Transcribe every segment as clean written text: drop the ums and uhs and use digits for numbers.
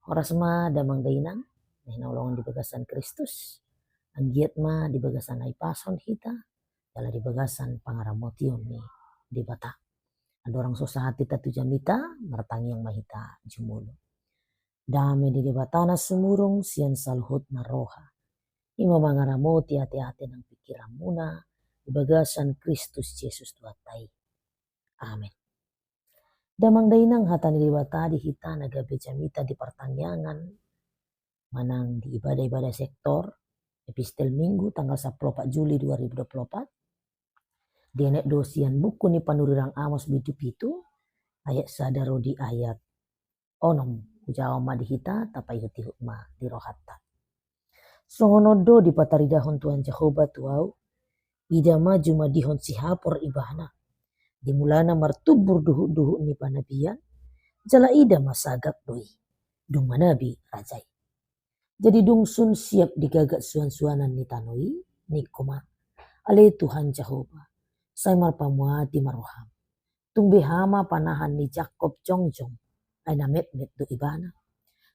Oras ma damang dainang, nahinawlongan di bagasan Kristus. Ang giat ma di bagasan ay pason hita, dala di bagasan pangaramotion ni di bata. Adorang sosahati tatu jamita, martangi yang mahita jumulo. Dame di batana sumurong sian salhut na roha. Ima mangaramoti hati-hati ng pikiran muna, di bagasan Kristus Jesus tuatay. Amen. Damang dainang hata ni bata di hita nagabe jamita di pertangyangan manang di ibadah-ibadah sektor epistel minggu tanggal 14 Juli 2024 di enek dosian buku ni panurirang Amos bitu-pitu ayat sadaro di ayat onom ujawa ma di hita tapai hutihut ma di rohatta songonodo di pataridahon Tuhan Jehovah tuau ida maju madihon sihapor ibana dimulana martubur duhu-duhu ni panabian jala ida masagap doi dung manabi rajai. Jadi dungsun siap digagak suan-suanan ni tanoi ni kuma ale Tuhan Jehovah saya marpamuati maroham tumbe hama panahan ni Jakob jongjong ay namet-met do ibana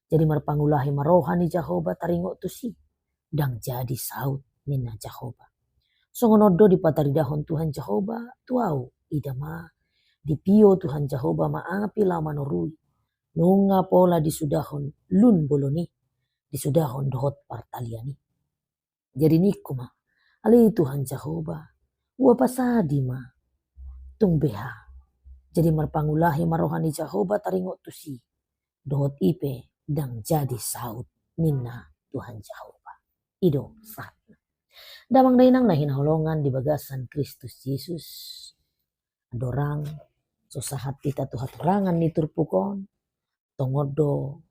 jadi marpangulahi marohan ni Jehovah taringo tusi dang jadi saut nina Jehovah songonodo di pataridahon Tuhan Jehovah tuau idama di pio Tuhan Jehovah maapi lama norui nunga pola disudahon lun boloni disudahon dohot partaliani jadi nikuma ali Tuhan Jehovah ua pasadi ma tungbeha jadi marpangulahi marohani Jehovah taringo tusi dohot ipe dang jadi saut nina Tuhan Jehovah ido saat damang dainang nahinahulongan di bagasan Kristus Yesus dorang sosahati tatu haturangan ni turpukon tongodo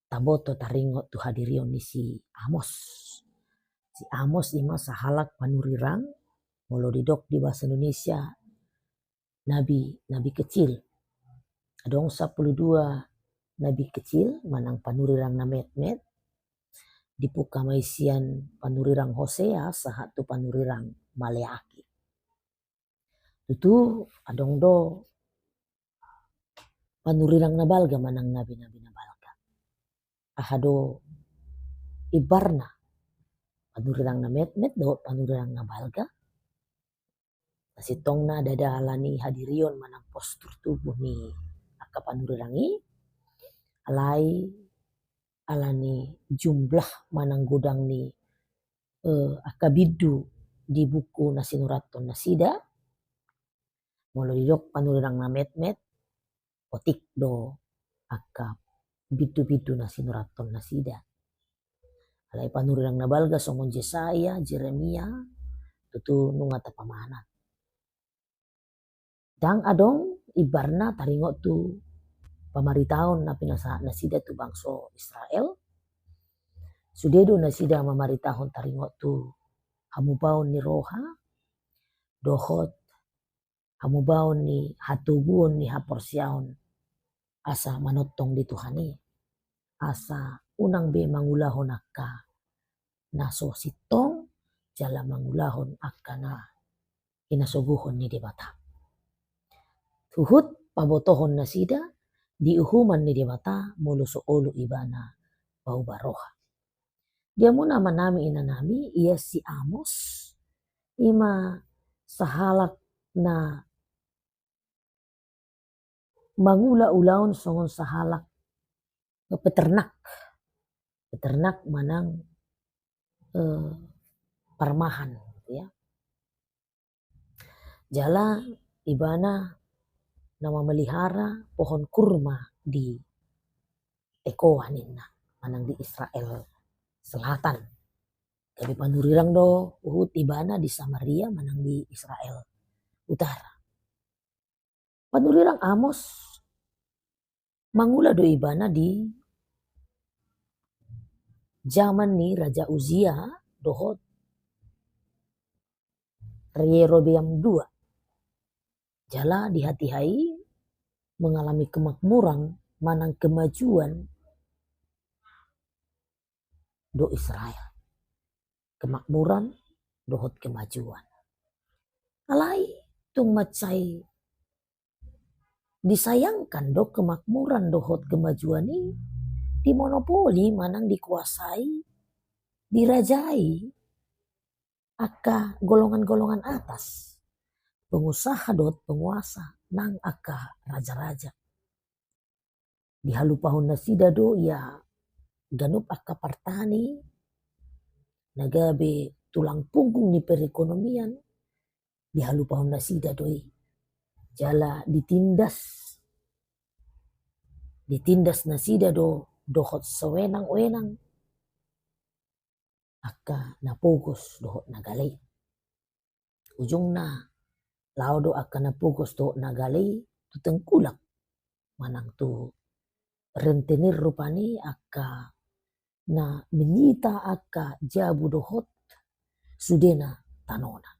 taboto taringo tu hadirion ni si Amos. Si Amos ima sahalak panurirang molo didok di bahasa Indonesia nabi kecil. Adong 12 nabi kecil manang panurirang na met-met dipuka maisian panurirang Hosea sahatu panurirang Maleaki. Itu adong do panurirang nabalga manang nabi-nabi nabalga. Ahado ibarna panurirang na met-met do panurirang nabalga. Nasitong na dadalani hadirion manang postur tubuh ni aka panurirangi alani jumlah manang gudang ni aka bidu di buku nasinuraton nasida molo didok panurirang na met-met otik do aka bidu-bidu nasinuraton nasida alai panurirang nabalga songon Yesaya Jeremia tutu nungata pamana dang adong ibarna taringo tu pamaritaon na pinasa nasida tu bangso Israel sudedo nasida mamaritahon taringo tu hamubaon ni roha dohot hamubaon ni hatuguon ni haporsiaon asa manotong di Tuhani asa unang be mangulahon akka naso sitong jala mangulahon akka na inasuguhon ni debata tuhut pabotohon nasida diuhuman ni debata mulu so olu ibana bau baroha dia muna manami inanami ia si Amos ima sahalak na mangula-ulaon songon sahalak peternak manang parmahan ya jala ibana nama melihara pohon kurma di Tekoa nina manang di Israel Selatan gabi panurirang do uhut ibana di Samaria manang di Israel Utara panurirang Amos mangula do ibana di zaman ni Raja Uzia dohot Yerobeam II jala di hati-hai mengalami kemakmuran manang kemajuan do Israel kemakmuran dohot kemajuan alai tung macai disayangkan do kemakmuran dohot kemajuan ini dimonopoli manang dikuasai, dirajai aka golongan-golongan atas. Pengusaha dot penguasa nang aka raja-raja. Dihalupahon na sida do ya ganup aka partani nagabe tulang punggung ni perekonomian. Dihalupahon na sida doi jala ditindas na sida do dohot sewenang-wenang aka napugos dohot nagalay. Ujung na lao do aka napugos dohot nagalay tu tengkulak manang tu rentenir rupani aka na menyita aka jabu dohot sudena tanona.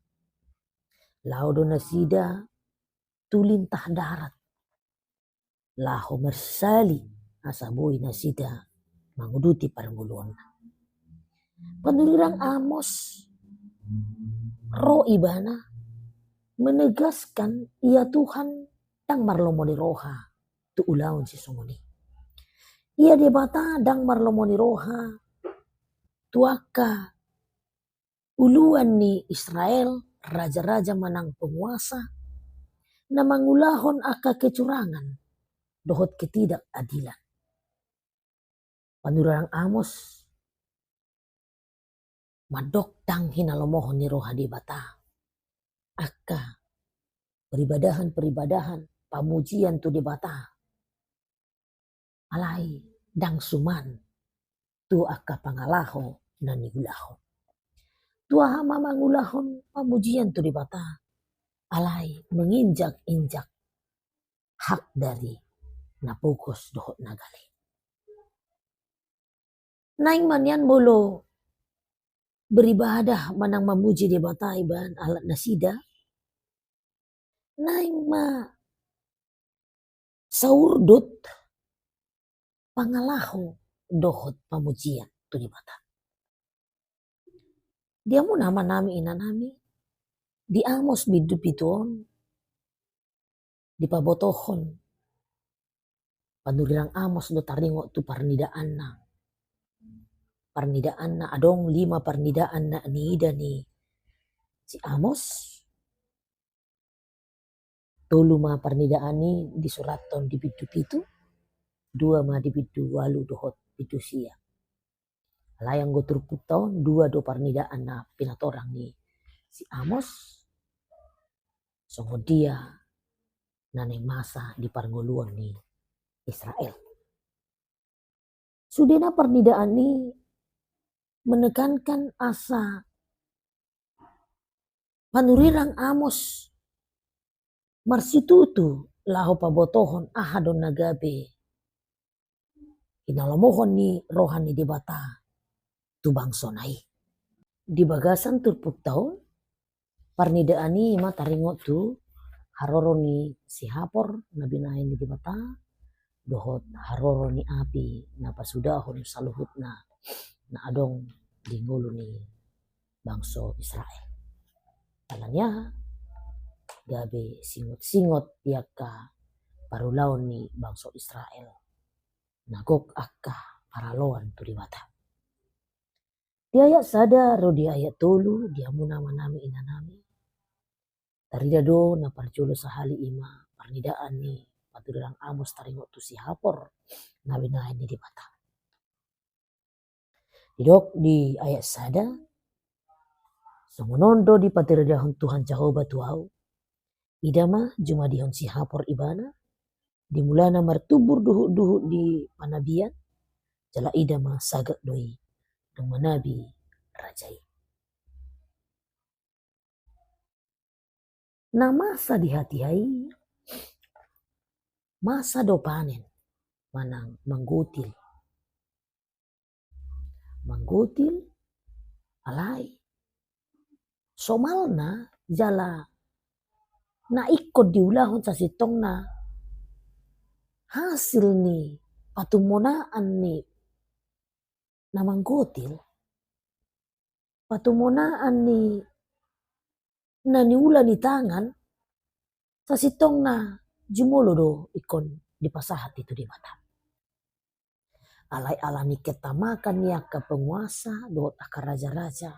Lao do na sida tulintah darat. Laho mersali asabui na sida manguduti parnguluan. Panurang Amos roh ibana menegaskan ia Tuhan dang marlomoni roha tu ulaun si sumuni. Ia debata dang marlomoni roha tuaka uluan ni Israel raja-raja manang penguasa na mangulahon aka kecurangan dohot ketidakadilan. Panurang Amos madok dang hinalomohon ni roha debata aka peribadahan pamujian tu debata alai dang suman tu aka pangalaho na nigulahon. Tua hama mangulahon pamujian tu debata alai menginjak-injak hak dari napukos dohot nagali. Naing manyan bolo beribadah manang mamuji debata iban alat nasida. Naing ma saurdut pangalaho dohot pamujian tu debata. Dia mo nama nami inanami di Amos bidu-biduon di pabotohon panurang Amos do taringo tu parnidaan na adong 5 parnidaan na niida ni si Amos. 3 ma parnidaan ni disuraton di bidu-bidu, 2 ma di bidu walu dohot bidu sia. Layang go turpuk taon 2 do parnidaan na pinatorang ni si Amos. Songo dia naneng masa di parnguluan ni Israel. Sudena parnidaan ni menekankan asa panurirang Amos marsitutu laho pabotohon ahadon nagabe inalamohon ni rohani debata tu bangsonai. Di bagasan turpuk taon parnidaan ni mataringo tu haroro ni si Hapor na binahin ni debata dohot haroro ni api na pasudahon saluhut na adong di ngulu ni bangso Israel. Alanya gabe singot-singot yaka parulaon ni bangso Israel nagok akka paraloan tu debata. Di ayat sada ro di ayat 3 dia muna manami inanami. Tarida do na parjolo sahali ima parnidaan ni paturang Amos taringo tu si Hapor na binahin ni debata. Didok di ayat sada sumonondo di patiradahon Tuhan Jehovah Tuau idama jumadihon si Hapor ibana dimulana martubur duhut-duhut di panabian jala idama sagak doi dong manabi rajai. Na masa di hati-hai masa do panen manang manggutil alai somalna jala na ikut diulahon sa sitong na hasil ni patumonaan ni na manggutil patumonaan ni na niula ni tangan sa sitong na jumulo do ikon dipasahat itu di mata. Alai alani ketamakan niaka penguasa dohot aka raja-raja.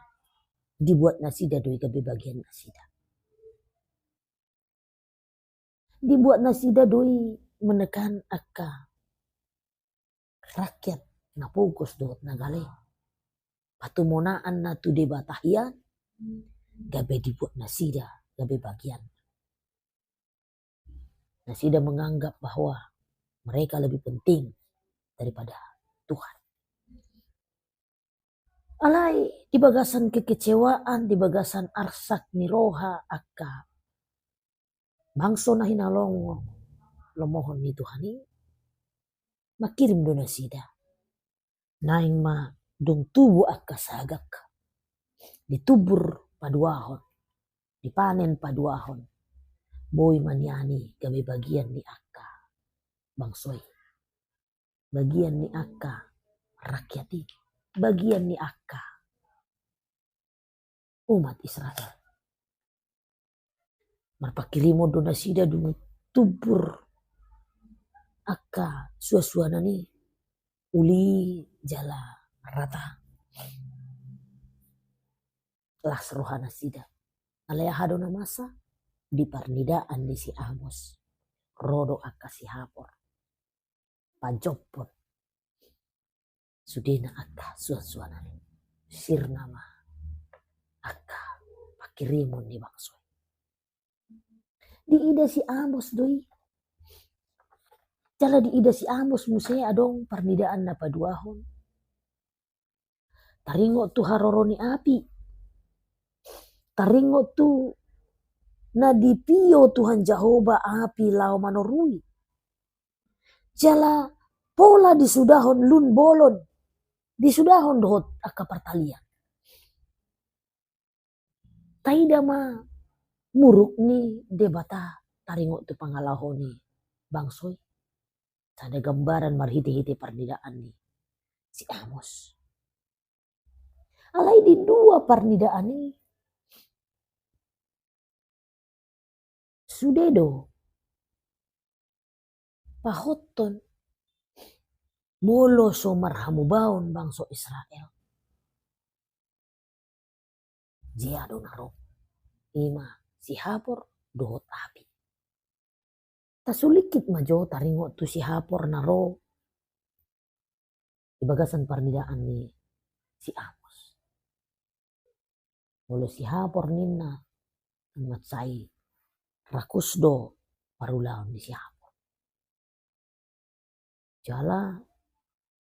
Dibuat nasida doi gabe bagian nasida. Dibuat nasida doi menekan aka rakyat na fokus dohot nagale. Patumonaan na tu debatahian gabe dibuat nasida gabe bagian. Nasida menganggap bahwa mereka lebih penting daripada Tuhan. Alai di bagasan kekecewaan, di bagasan arsak niroha aka bangso na hinalongo lomohon ni Tuhan ini makirim do nasida. Naing ma dong tubuh aka sagak ditubur paduahon, dipanen paduahon. Boy maniani gabe bagian ni aka bangsoi. Bagian ni aka rakyat ini. Bagian ni aka umat Israel. Marpakirimo do nasida dunu tubur aka suasuana ni uli jala rata. Lah serohana sida. Alaya hadona masa di parnidaan di si Amos. Rodo aka si Hapor. Pajopon. Sudena aka suasuana ni. Sirnama aka pakirimon ni bangso. Di ida si Amos doi. Jala di ida si Amos musea adong parnidaan na paduahon. Taringo tu haroroni api. Taringo tu na dipio Tuhan Jehovah api lau manorui. Jala pola disudahon lun bolon. Disudahon dohot aka partalian. Taida ma muruk ni debata taringo tu pangalahon ni bangsoi. Ada gambaran marhiti-hiti parnidaan ni si Amos. Alai di dua parnidaan ni sudedo pahoton molo so marhamubaon bangso Israel. Jia do naro ima si Hapor dohot api. Tasulikit majo taringo tu si Hapor naro di bagasan parnidaan ni si Amos. Molo si Hapor ninna matsai rakusdo parulaon di si Hapor. Jala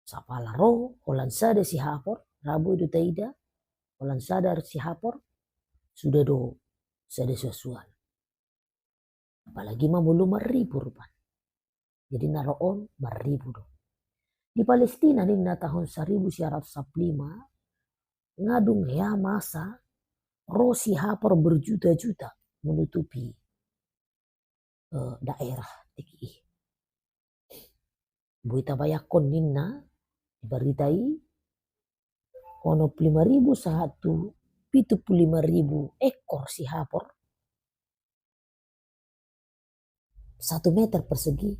sapala ro holan sada si Hapor rabu itu taida holan sadar si Hapor sudah do sada suasuan. Apalagi mah belum 1000 rupan. Jadi naroon 1000 do. Di Palestina nih na tahun 1945 ngadung ya masa rosi Hapor berjuta-juta menutupi daerah TKI. Buita bayakon ninna diberitai ono 5.175.000 ekor si Hapor 1 meter persegi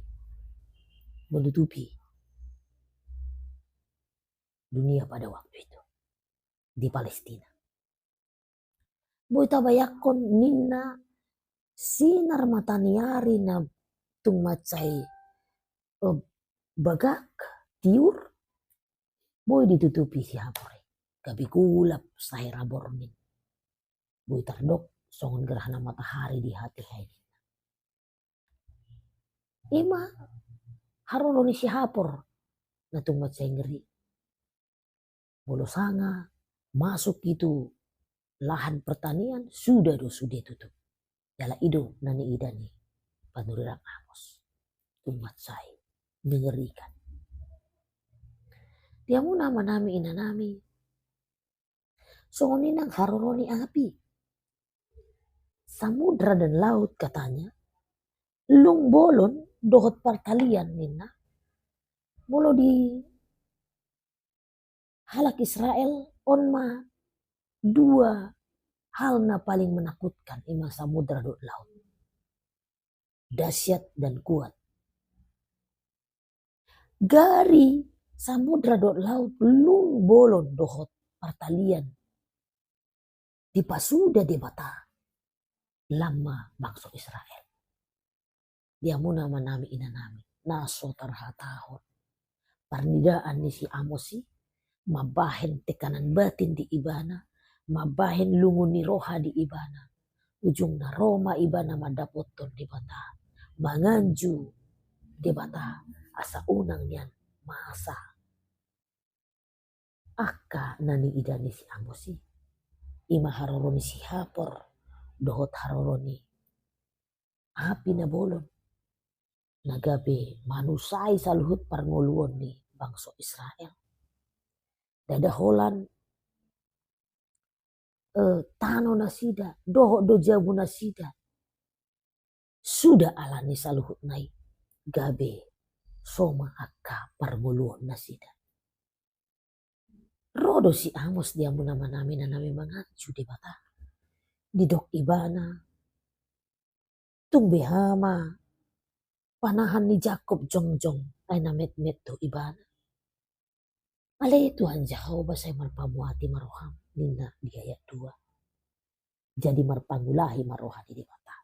menutupi dunia pada waktu itu di Palestina. Buita bayakon ninna sinar mataniari na tung macai bagak tiur boy ditutupi si Hapor. Gabi kulap sahira bornin. Boy tardok songon gerhana matahari di hati hai. Ima haroloni si Hapor na tung macai ngeri. Bolo sanga masuk itu lahan pertanian sudah tutup. Jala ido nani idani panurirang Amos. Umat saya mengerikan. Dia mau nama nami inanami. Songoninang haroroni api. Samudra dan laut katanya. Lung bolon dohot partalian nina. Molo di halak Israel onma 2 hal na paling menakutkan ima samudra do laut. Dahsyat dan kuat. Gari samudra dot laut belum bolon dohot pertalian di pasuda di bata lama bangsa Israel. Dia muna manami inanami naso tarhatahon parnidaan ni si Amosi mabahen tekanan batin di ibana mabahen lungun ni roha di ibana ujung na Roma ibana madapoton di bata manganju di bata asa unang niyan maasa aka nani idani si Amosi ima haroroni si Hapor dohot haroroni api na bolon nagabe manusai saluhut parngoluon ni bangsa Israel dadaholan tano nasida dohot do jabu nasida sudah alani saluhut nai gabe soma akka parngoluon nasida rodo si Amos dia muna manami nanami mangancu di bata di dok ibana tumbe hama panahan ni Jacob jongjong ay namet-met do ibana alay Tuhan Jehovah say marpamuati maroham nina di ayat 2 jadi marpangulahi marohani di bata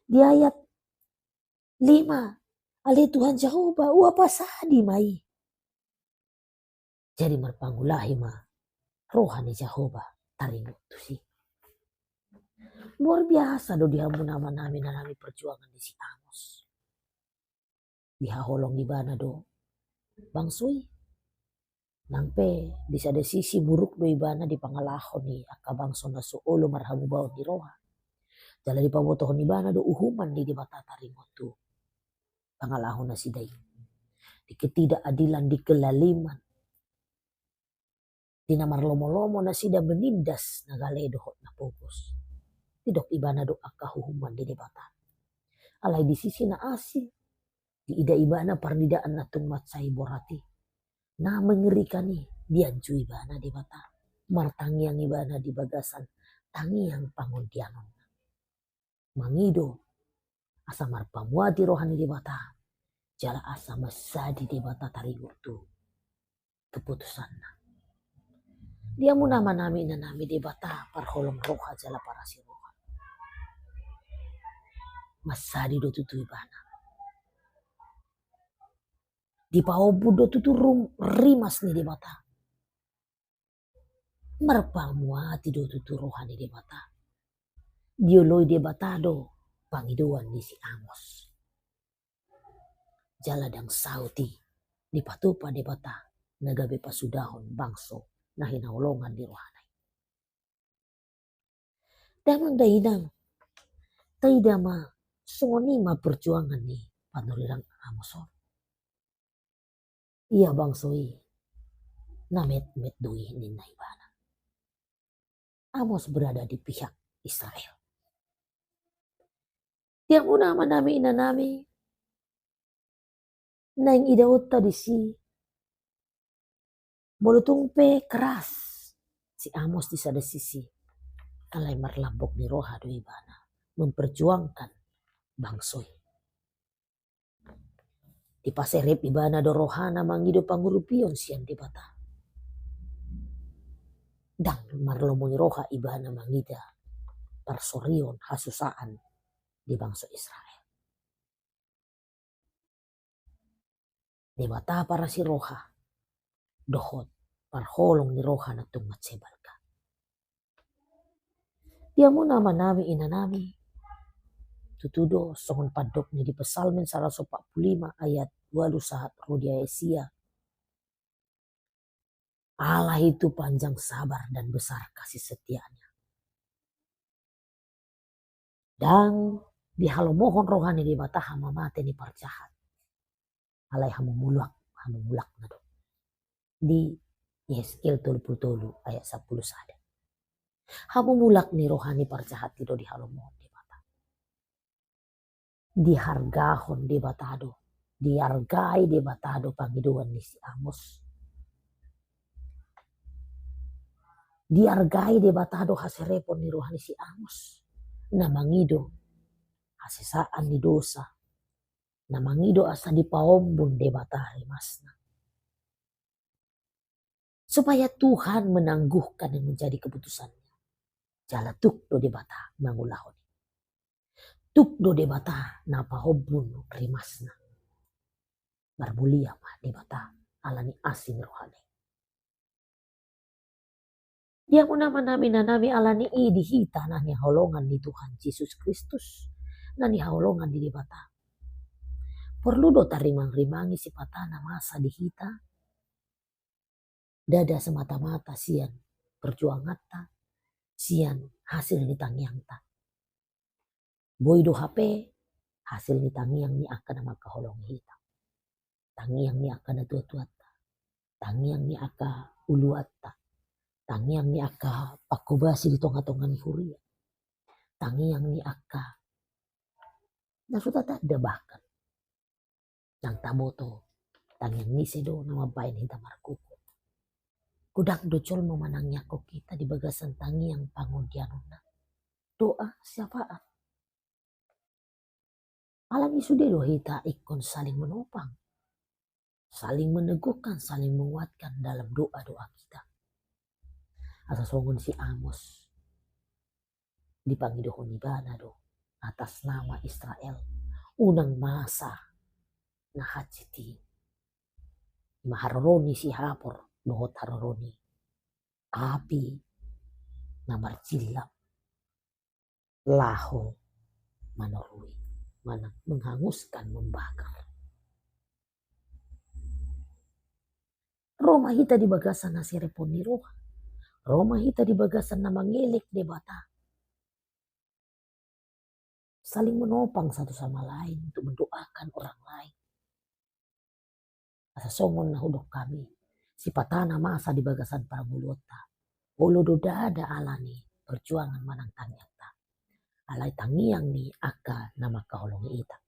di ayat 5 alay Tuhan Jehovah uapasadi mai jadi marpangulahi ma rohani Jehovah taringot tu si luar biasa do dihamu nama nami nanami perjuangan di si Amos dihaholong ibana do bangsui nampe di sada sisi buruk do ibana di pangalahon ni aka bangso na suolo marhamu baon di roha jala di pamotohon ibana do uhuman di bata taringot tu pangalahon na sidai di ketidakadilan di kelaliman di namar lomo-lomo na sida menindas na galay dohot na pupus tidok ibana do aka huhuman di bata alay di sisi na asi di ida ibana parnidaan na tumatsay borati na mengerikan ni dianju ibana di bata martangiang ibana di bagasan tangiang panguntianon mangido asa marpamuati rohani di bata jala asa masadi di bata tarigot tu keputusan na dia muna manami nanami di bata parholong roha jala para si roha masadi do tutu ibana di paobu do tutu rimas ni di bata marpamuati do tutu rohani di bata dioloi di bata do pangiduan ni si Amos jala dang sauti di patupa di bata nagabe pasudahon bangso na hinaulongan di rohanay damang dahinang taidama songonima perjuangan ni panulirang Amoson iya bangsoi namet-met doi ni naibana Amos berada di pihak Israel dia muna manami inanami naing idaot tadi si bolutungpe keras si Amos di sada sisi alay marlambok ni roha do ibana memperjuangkan bangsoi di paserep ibana do rohana mangido pangurupion sian di bata dang marlomo ni roha ibana mangida parsorion hasusaan di bangsa Israel di bata para si roha dohot parholong ni roha na tumat sebalka dia muna manami inanami tutudo songon padok ni di Pesalmen 145 ayat 2 saat rodia Esia Allah itu panjang sabar dan besar kasih setianya dan dihalomohon rohani di bata hama mate ni parjahat alay hamumulak na do di Yeskel 30 ayat 10 sada hamumulak ni rohani parjahat itu dihalomohon di bata dihargahon di batado dihargai di batado pangiduan ni si Amos dihargai di batado haserepon ni rohani si Amos na mangido hasisaan ni dosa na mangido asa di paombun de bata rimasna supaya Tuhan menangguhkan dan menjadi keputusannya. Jala tuk do debata mangulahon. Tuk do debata napa hobun rimasna. Barbulia mah debata alani asin rohani. Dia muna manami nanami alani i dihita nani holongan di Tuhan Yesus Kristus. Nani holongan di debata. Perlu do tarimang-rimangi si patana masa dihita. Dada semata-mata sian perjuangata. Sian hasil ni tangiangta. Boy do HP hasil ni tangiang ni akan nama kaholong hita. Tangiang ni akan tua-tuata. Tangiang ni akan uluata. Tangiang ni aka pakubasi di tonga-tonga ni huria. Tangiang ni aka na sudah tak ada bahkan. Yang taboto tangiang ni sedo nama bain hita markuko. Kudak docol memanangnya ko kita di bagasan tangiang pangundianuna. Doa syafaat. Alami sudah do hita ikon saling menopang. Saling meneguhkan, saling menguatkan dalam doa-doa kita. Asa songon si Amos dipanggil dohon ibana do atas nama Israel unang masa na hajiti maharoni si hapor dohot haroroni api na marcilap laho manorui mana menghanguskan membakar. Roma hita di bagasan na sirepon ni roha. Roma hita di bagasan na mangilik debata. Saling menopang satu sama lain untuk mendoakan orang lain. Asa songon na hudok kami. Si patana masa di bagasan para mulota. Olo do dada alani perjuangan manang tangiangta. Alai tangiang ni aka nama kaholongi ita.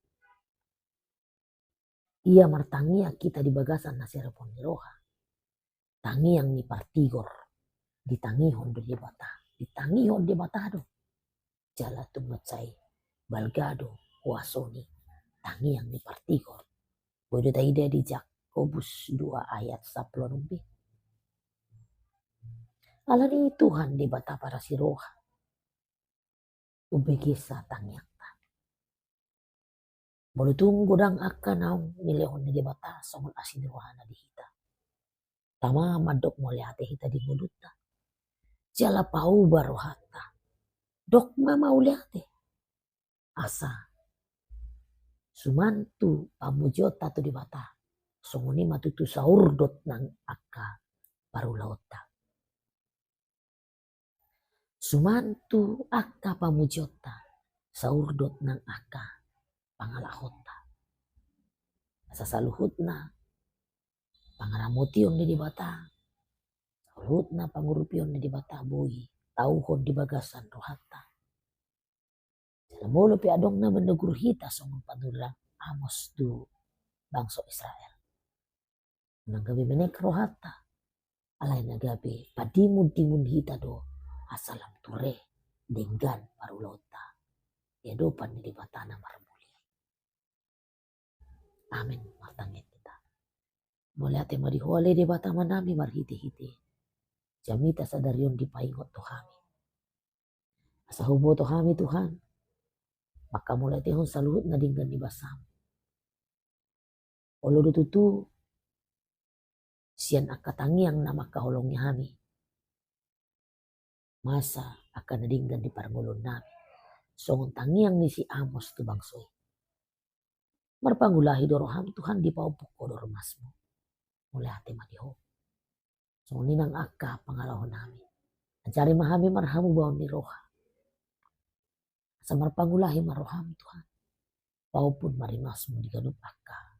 Ia martangia kita di bagasan na sirepon ni roha. Tangiang ni partigor. Ditangihon do debata. Ditangihon debata do. Jala tumacay. Balgado wasoni. Tangiang ni partigor. Bodo taida di Yakobus 2 ayat 10 lebih. Alani Tuhan debata para si roha. Ubegesa tangiangta. Bodo tunggu dang akan naung nilehon ni debata songon asin rohana di hita. Tama madok moliate hita di muluta. Jala pau barohata. Dok mama uliate. Asa. Sumantu pamujota tu debata. Songoni matutu saurdot nang aka parulauta. Sumantu aka pamujota saurdot nang aka pangalahota. Asa saluhutna pangaramotion di debata. Saluhutna pangurupion di debata bui. Tauhon di bagasan rohata. Molo pi adong na menegur hita songon panurang Amos du bangso Israel. Nagabi menek rohata. Alay nagabi padimun-timun hita do asalam ture denggan parulota. Ya dopan di batana marmuli. Amin martangit kita. Moliate marihole di bata manami marhiti-hiti. Jamita sadarion di paingot to kami. Asa hubo to kami Tuhan. Maka mulai tehon saluhut na dinggan di basam. Olo dututu sian akatangiang nama kaholongnya kami. Masa akan nadinggan di parngulon nami. Songon tangiang ni si Amos tu bangsoy. Marpanggulahi doroham Tuhan di paupuk ko doromasmo. Mulai hati madiho. Songon ninang akka pangalahon nami. Ancari mahami marhamu bawang ni roha. Sa marpanggulahi maroham Tuhan. Paupun marimasmo di ganup akka.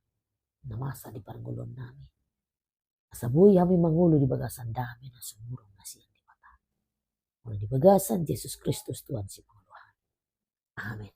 Namasa di parngulon nami. Asabuhi kami mangulo di bagasan dami na sumurong na siyang di mata. Mula di bagasan, Yesus Kristus Tuhan si Panguluhan. Amen.